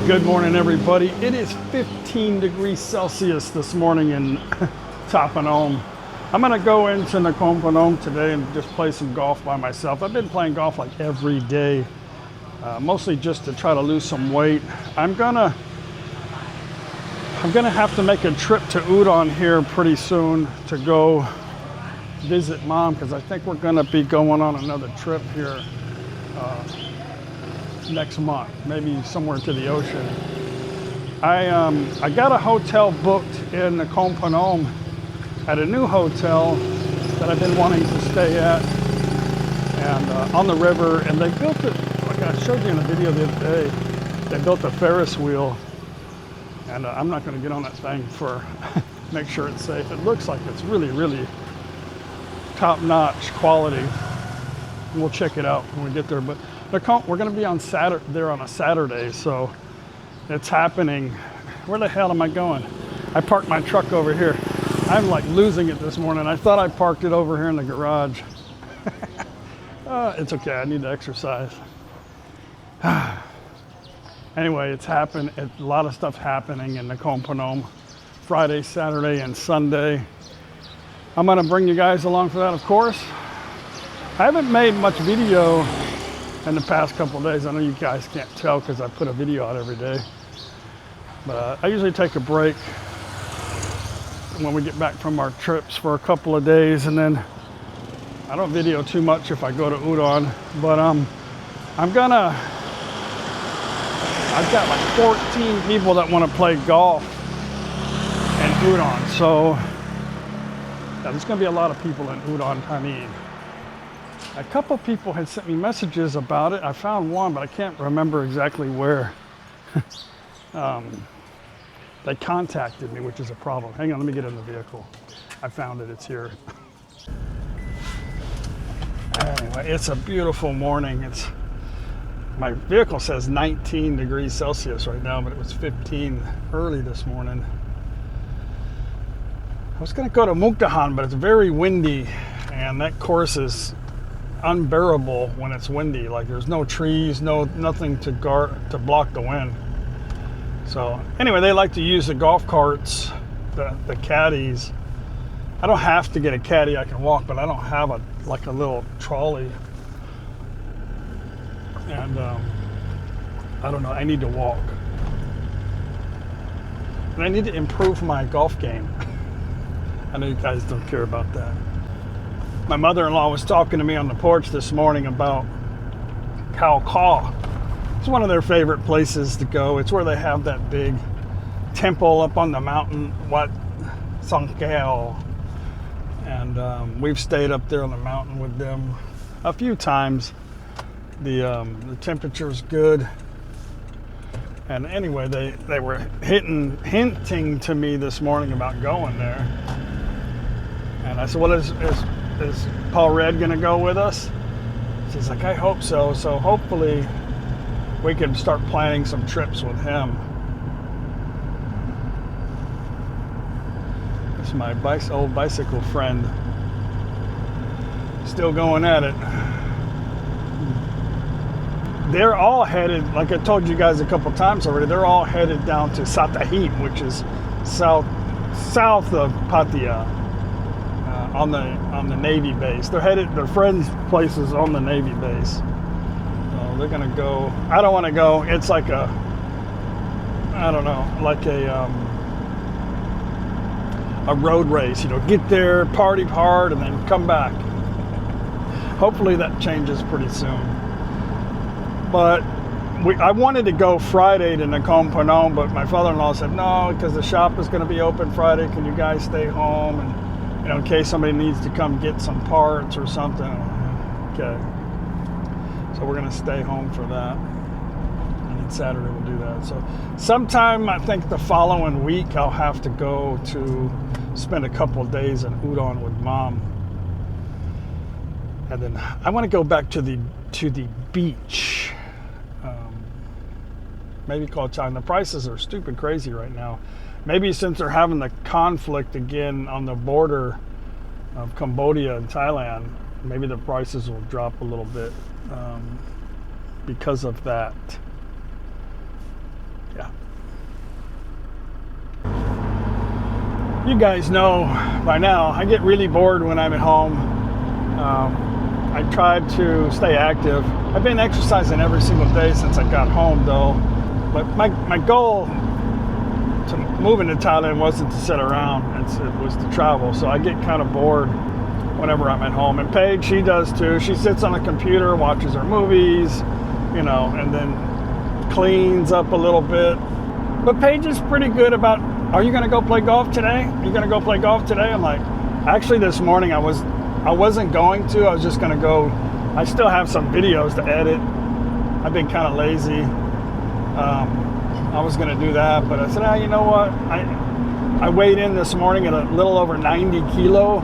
Good morning, everybody. It is 15 degrees Celsius this morning in ThatPhanom. I'm going to go into NakhonPhanom today and just play some golf by myself. I've been playing golf like every day, mostly just to try to lose some weight. I'm gonna have to make a trip to Udon here pretty soon to go visit Mom, because I think we're going to be going on another trip here next month, maybe somewhere to the ocean. I got a hotel booked in NakhonPhanom at a new hotel that I've been wanting to stay at, and on the river. And they built it, like I showed you in a video the other day, they built a Ferris wheel, and I'm not going to get on that thing for make sure it's safe. It looks like it's really top-notch quality. We'll check it out when we get there. But we're going to be on there on a Saturday, so it's happening. Where the hell am I going? I parked my truck over here. I'm like losing it this morning. I thought I parked it over here in the garage. It's okay. I need to exercise. Anyway, it's happened. A lot of stuff happening in NakhonPhanom, Friday, Saturday, and Sunday. I'm going to bring you guys along for that, of course. I haven't made much video in the past couple of days. I know you guys can't tell because I put a video out every day. But I usually take a break when we get back from our trips for a couple of days, and then I don't video too much if I go to Udon. But I've got like 14 people that want to play golf in Udon. So yeah, there's going to be a lot of people in Udon. I mean, a couple people had sent me messages about it. I found one, but I can't remember exactly where. They contacted me, which is a problem. Hang on, let me get in the vehicle. I found it, it's here. Anyway, it's a beautiful morning. My vehicle says 19 degrees Celsius right now, but it was 15 early this morning. I was gonna go to Mukdahan, but it's very windy, and that course is unbearable when it's windy. Like there's no trees, nothing to block the wind. So anyway, they like to use the golf carts, the caddies. I don't have to get a caddy, I can walk, but I don't have a little trolley. And I don't know, I need to walk. And I need to improve my golf game. I know you guys don't care about that. My mother-in-law was talking to me on the porch this morning about Khao. It's one of their favorite places to go. It's where they have that big temple up on the mountain, Wat Songkhao. And we've stayed up there on the mountain with them a few times. The temperature's good. And anyway, they were hinting to me this morning about going there. And I said, well, is Paul Red gonna go with us? She's like, I hope so. So hopefully we can start planning some trips with him. It's my old bicycle friend. Still going at it. They're all headed, like I told you guys a couple times already, they're all headed down to Satahip, which is south of Pattaya. On the Navy base. Their friends' places on the Navy base. So they're gonna go. I don't want to go. It's like a road race. You know, get there, party hard, and then come back. Hopefully that changes pretty soon. But I wanted to go Friday to NakhonPhanom, but my father-in-law said no, because the shop is going to be open Friday. Can you guys stay home? And you know, in case somebody needs to come get some parts or something. Okay. So we're going to stay home for that. And then Saturday we'll do that. So sometime, I think the following week, I'll have to go to spend a couple of days in Udon with Mom. And then I want to go back to the beach. Maybe call China. The prices are stupid crazy right now. Maybe since they're having the conflict again on the border of Cambodia and Thailand, maybe the prices will drop a little bit because of that. Yeah. You guys know by now, I get really bored when I'm at home. I tried to stay active. I've been exercising every single day since I got home, though. But my goal to moving to Thailand wasn't to sit around, it was to travel. So I get kind of bored whenever I'm at home. And Paige, she does too. She sits on the computer, watches her movies, you know, and then cleans up a little bit. But Paige is pretty good about, are you going to go play golf today? Are you going to go play golf today? I'm like, actually this morning I wasn't going to. I was just going to go. I still have some videos to edit. I've been kind of lazy. I was going to do that, but I said, you know what? I weighed in this morning at a little over 90 kilo,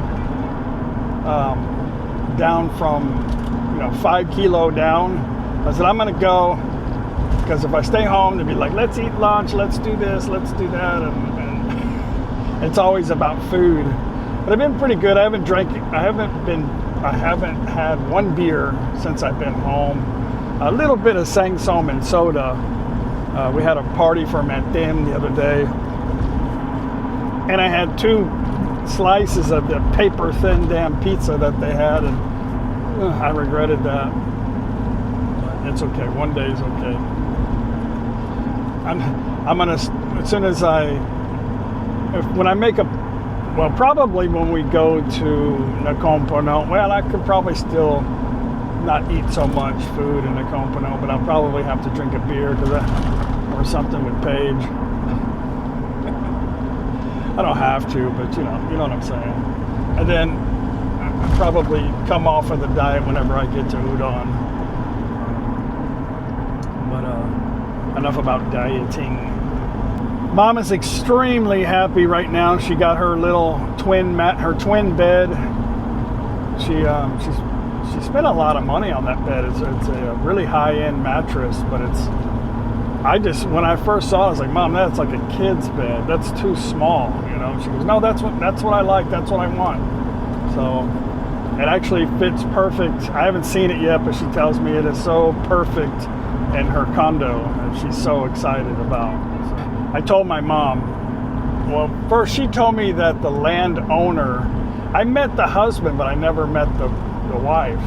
down from 5 kilo down. I said, I'm going to go, because if I stay home, they'd be like, let's eat lunch, let's do this, let's do that, and it's always about food. But I've been pretty good. I haven't had one beer since I've been home. A little bit of Sang Som and soda. We had a party for Matim the other day, and I had 2 slices of the paper thin damn pizza that they had, and I regretted that. But it's okay. One day is okay. I'm gonna, as soon as when I make probably when we go to NakhonPhanom, well, I could probably still not eat so much food in NakhonPhanom, but I'll probably have to drink a beer or something with Paige. I don't have to, but you know what I'm saying. And then I'll probably come off of the diet whenever I get to udon. But enough about dieting. Mom is extremely happy right now. She got her little twin bed. She spent a lot of money on that bed. It's a really high-end mattress, but when I first saw it, I was like, Mom, that's like a kid's bed. That's too small, She goes, no, that's what I like. That's what I want. So it actually fits perfect. I haven't seen it yet, but she tells me it is so perfect in her condo, and she's so excited about. I told my mom, well, first she told me that the landowner, I met the husband, but I never met the wife.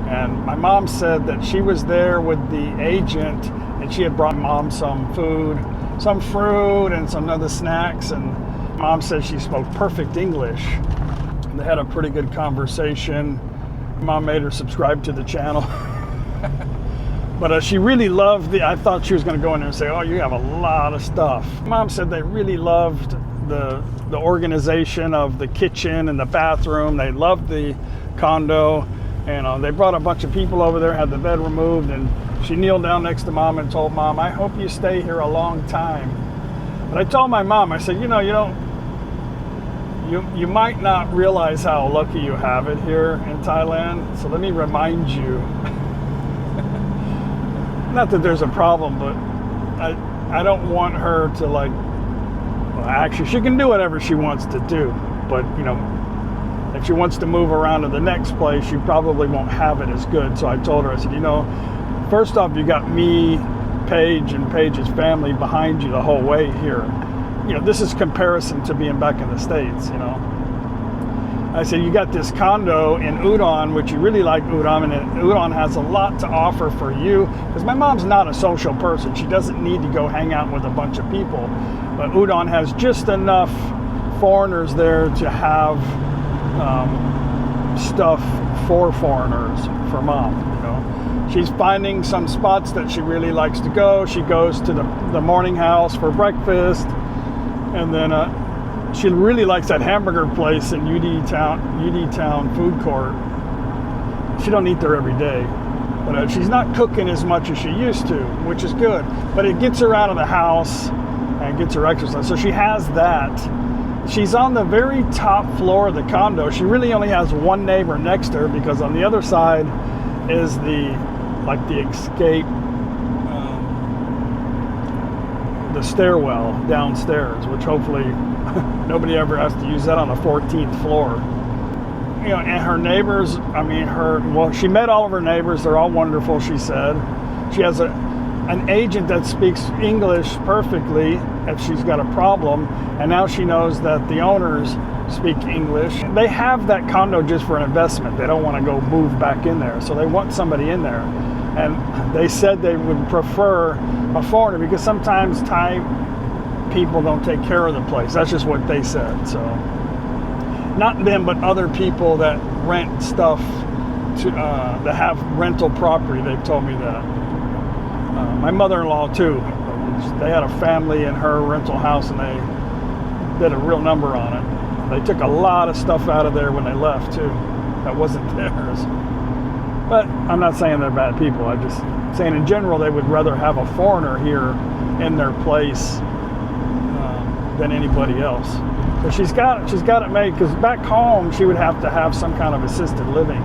And my mom said that she was there with the agent, and she had brought Mom some food, some fruit, and some other snacks. And Mom said she spoke perfect English. And they had a pretty good conversation. Mom made her subscribe to the channel. But she really loved I thought she was going to go in there and say, oh, you have a lot of stuff. Mom said they really loved the organization of the kitchen and the bathroom. They loved the condo. And they brought a bunch of people over there, had the bed removed, and she kneeled down next to Mom and told Mom, I hope you stay here a long time. But I told my mom, I said, you might not realize how lucky you have it here in Thailand. So let me remind you. Not that there's a problem, but I don't want her to actually she can do whatever she wants to do, but if she wants to move around to the next place, she probably won't have it as good. So I told her, I said, first off, you got me, Paige, and Paige's family behind you the whole way here. This is comparison to being back in the States, I said, you got this condo in Udon, which you really like Udon, and Udon has a lot to offer for you, because my mom's not a social person. She doesn't need to go hang out with a bunch of people. But Udon has just enough foreigners there to have stuff for foreigners for Mom. She's finding some spots that she really likes to go. She goes to the morning house for breakfast, and then she really likes that hamburger place in UD Town food court. She don't eat there every day, but she's not cooking as much as she used to, which is good. But it gets her out of the house and gets her exercise. So she has that. She's on the very top floor of the condo. She really only has one neighbor next to her, because on the other side is the escape, the stairwell downstairs, which hopefully nobody ever has to use that on the 14th floor. And her neighbors, she met all of her neighbors. They're all wonderful, she said. She has an agent that speaks English perfectly if she's got a problem, and now she knows that the owners speak English. They have that condo just for an investment. They don't want to go move back in there, so they want somebody in there. And they said they would prefer a foreigner because sometimes Thai people don't take care of the place. That's just what they said. So not them, but other people that rent stuff to that have rental property. They've told me that. My mother-in-law too. They had a family in her rental house, and they did a real number on it. They took a lot of stuff out of there when they left too. That wasn't theirs. But I'm not saying they're bad people. I'm just saying in general they would rather have a foreigner here in their place than anybody else. But she's got it made, because back home she would have to have some kind of assisted living.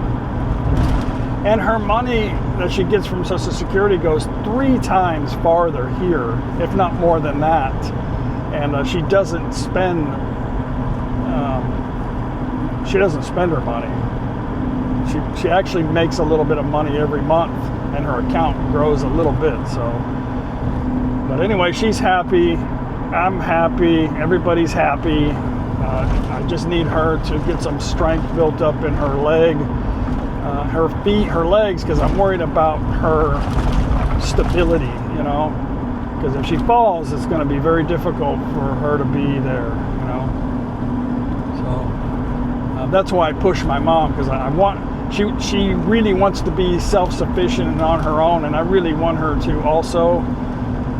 And her money that she gets from Social Security goes 3 times farther here, if not more than that. And she doesn't spend her money. She actually makes a little bit of money every month, and her account grows a little bit. So, but anyway, she's happy. I'm happy. Everybody's happy. I just need her to get some strength built up in her leg, her feet, her legs, because I'm worried about her stability, you know. Because if she falls, it's going to be very difficult for her to be there, you know. So that's why I push my mom, because I want. She really wants to be self-sufficient and on her own, and I really want her to also.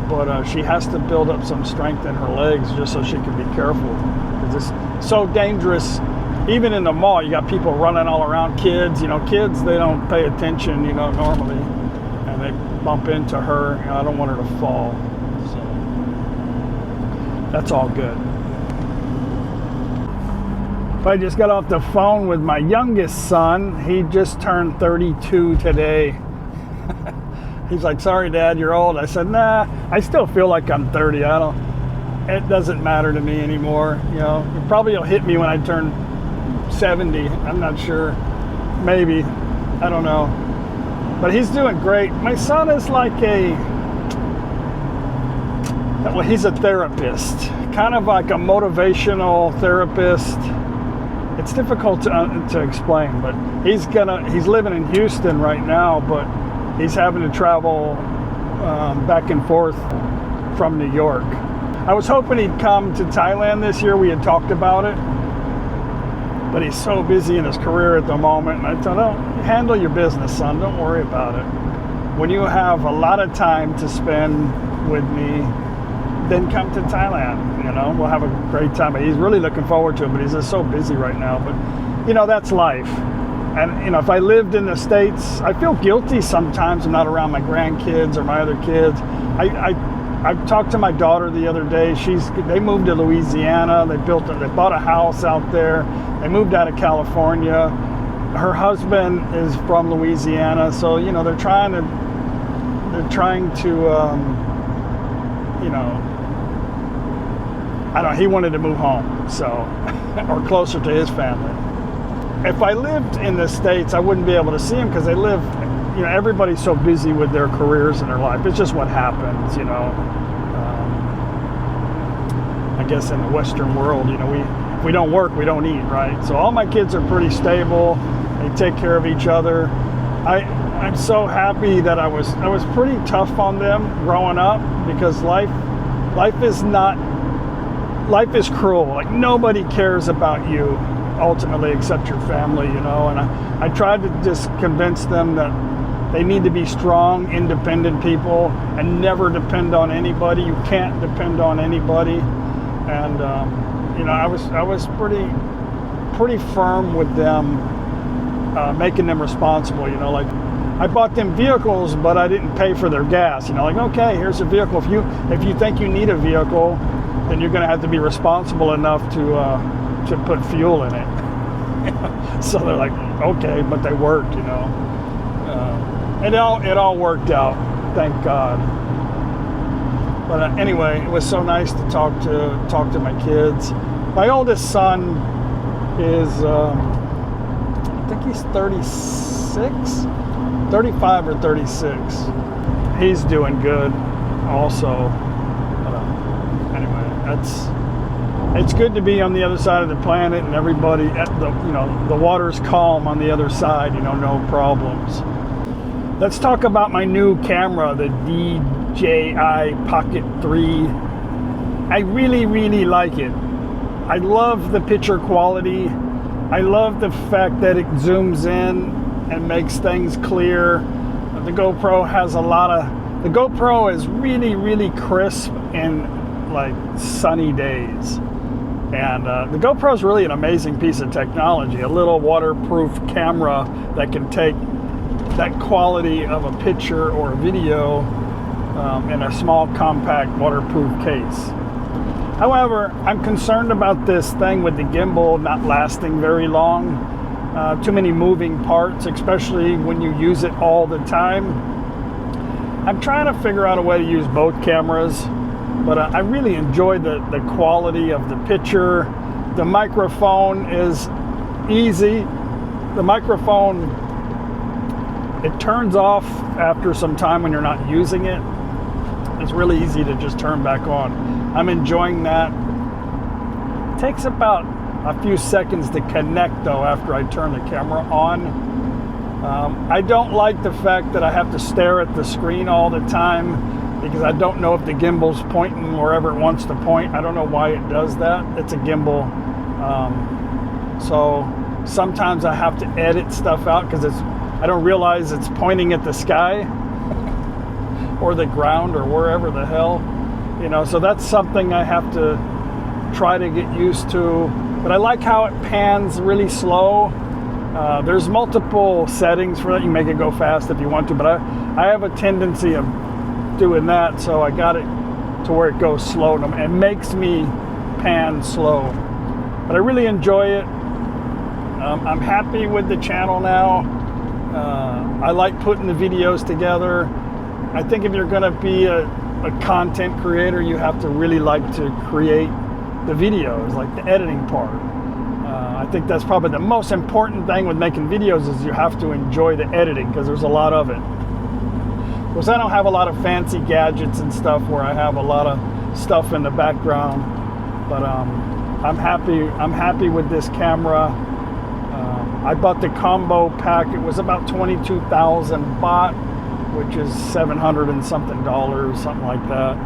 But she has to build up some strength in her legs just so she can be careful. Because it's so dangerous. Even in the mall, you got people running all around, kids. You know, kids, they don't pay attention, you know, normally. And they bump into her. You know, I don't want her to fall. So that's all good. I just got off the phone with my youngest son. He just turned 32 today. He's like, sorry, Dad, you're old. I said, nah, I still feel like I'm 30. It doesn't matter to me anymore. You know, it probably will hit me when I turn 70. I'm not sure. Maybe. I don't know. But he's doing great. My son is like he's a therapist. Kind of like a motivational therapist. It's difficult to explain, but he's living in Houston right now, but he's having to travel back and forth from New York. I was hoping he'd come to Thailand this year. We had talked about it, but he's so busy in his career at the moment. And I told him, handle your business, son. Don't worry about it. When you have a lot of time to spend with me, then come to Thailand. You know, we'll have a great time. He's really looking forward to it, but he's just so busy right now. But, you know, that's life. And, you know, if I lived in the States, I feel guilty sometimes I'm not around my grandkids or my other kids. I talked to my daughter the other day. They moved to Louisiana. They bought a house out there. They moved out of California. Her husband is from Louisiana. So, you know, they're trying to you know, I don't know, he wanted to move home, so, or closer to his family. If I lived in the States, I wouldn't be able to see him because they live, you know, everybody's so busy with their careers and their life. It's just what happens, you know. I guess in the Western world, you know, if we don't work, we don't eat, right? So all my kids are pretty stable. They take care of each other. I'm so happy that I was pretty tough on them growing up, because life is cruel. Like, nobody cares about you ultimately except your family, you know. And I tried to just convince them that they need to be strong, independent people and never depend on anybody. You can't depend on anybody. And you know, I was pretty firm with them, making them responsible, you know. Like, I bought them vehicles, but I didn't pay for their gas. You know, like, okay, here's a vehicle. If you think you need a vehicle, then you're going to have to be responsible enough to put fuel in it. So they're like, okay, but they worked, you know. It all worked out, thank God. But anyway, it was so nice to talk to my kids. My oldest son is, I think he's 35 or 36. he's doing good also. But anyway, it's good to be on the other side of the planet, and everybody at the water's calm on the other side, no problems. Let's talk about my new camera, the DJI Pocket 3. I really, really like it. I love the picture quality. I love the fact that it zooms in and makes things clear. The GoPro has the GoPro is really, really crisp in like sunny days. And the GoPro is really an amazing piece of technology, a little waterproof camera that can take that quality of a picture or a video in a small, compact, waterproof case. However, I'm concerned about this thing with the gimbal not lasting very long. Too many moving parts, especially when you use it all the time. I'm trying to figure out a way to use both cameras, but I really enjoy the quality of the picture. The microphone is easy. The microphone, it turns off after some time when you're not using it. It's really easy to just turn back on. I'm enjoying that. It takes about a few seconds to connect though after I turn the camera on. I don't like the fact that I have to stare at the screen all the time because I don't know if the gimbal's pointing wherever it wants to point. I don't know why it does that. It's a gimbal. So sometimes I have to edit stuff out because I don't realize it's pointing at the sky or the ground or wherever the hell, so that's something I have to try to get used to. But I like how it pans really slow. There's multiple settings for that. You can make it go fast if you want to, but I have a tendency of doing that, so I got it to where it goes slow and it makes me pan slow. But I really enjoy it. I'm happy with the channel now. I like putting the videos together. I think if you're going to be a content creator, you have to really like to create the videos, like the editing part. I think that's probably the most important thing with making videos is you have to enjoy the editing because there's a lot of it. Because I don't have a lot of fancy gadgets and stuff where I have a lot of stuff in the background. But I'm happy with this camera. I bought the combo pack. It was about 22,000 baht, which is $700 and something, something like that.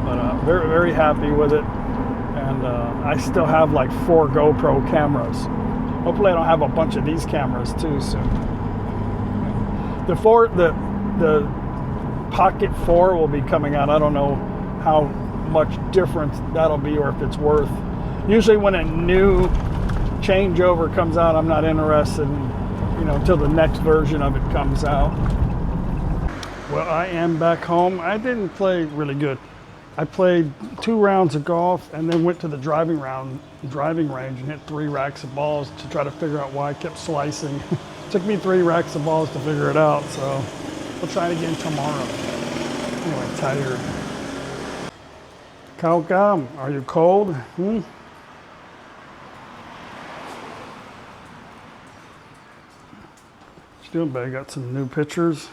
But very, very happy with it. And I still have like 4 GoPro cameras. Hopefully I don't have a bunch of these cameras too soon. The Pocket 4 will be coming out. I don't know how much difference that'll be or if it's worth. Usually when a new changeover comes out, I'm not interested in, until the next version of it comes out. Well, I am back home. I didn't play really good. I played 2 rounds of golf and then went to the driving range and hit 3 racks of balls to try to figure out why I kept slicing. Took me 3 racks of balls to figure it out, so we'll try it again tomorrow. Anyway, tired. Khao Kam, are you cold? What you doing, babe? Got some new pictures.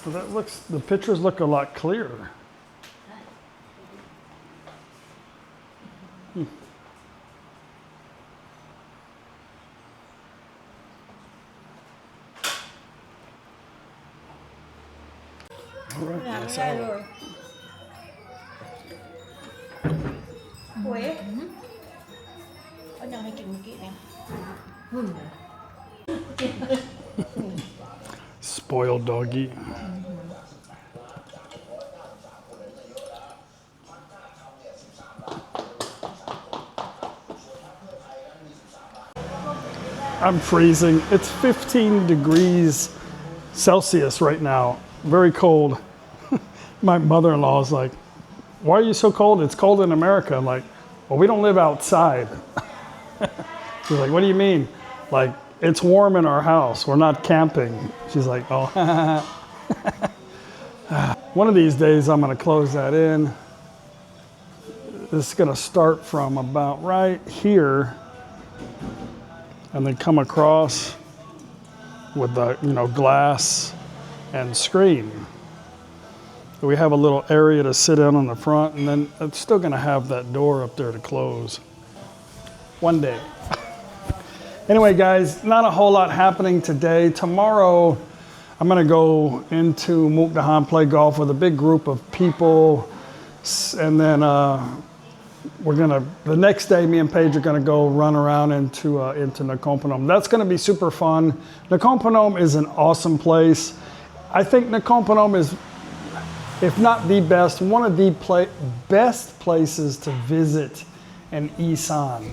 Well, the pictures look a lot clearer. All right, nice out. Spoiled doggy. I'm freezing. It's 15 degrees Celsius right now. Very cold. My mother-in-law is like, why are you so cold? It's cold in America. I'm like, well, we don't live outside. She's like, what do you mean? Like, it's warm in our house. We're not camping. She's like, oh. One of these days, I'm going to close that in. This is going to start from about right here and then come across with the, you know, glass and screen. We have a little area to sit in on the front, and then it's still gonna have that door up there to close. One day. Anyway, guys, not a whole lot happening today. Tomorrow, I'm gonna go into Mukdahan, play golf with a big group of people, and then the next day, me and Paige are gonna go run around into NakhonPhanom. That's gonna be super fun. NakhonPhanom is an awesome place. I think NakhonPhanom is, if not the best, one of the best places to visit in Isan.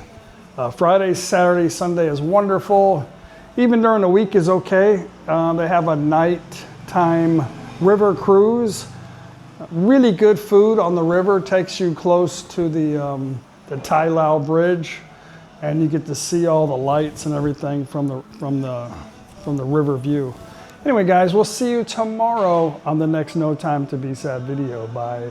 Friday, Saturday, Sunday is wonderful. Even during the week is okay. They have a nighttime river cruise. Really good food on the river. Takes you close to the Tai Lao Bridge, and you get to see all the lights and everything from the river view. Anyway, guys, we'll see you tomorrow on the next No Time to Be Sad video. Bye.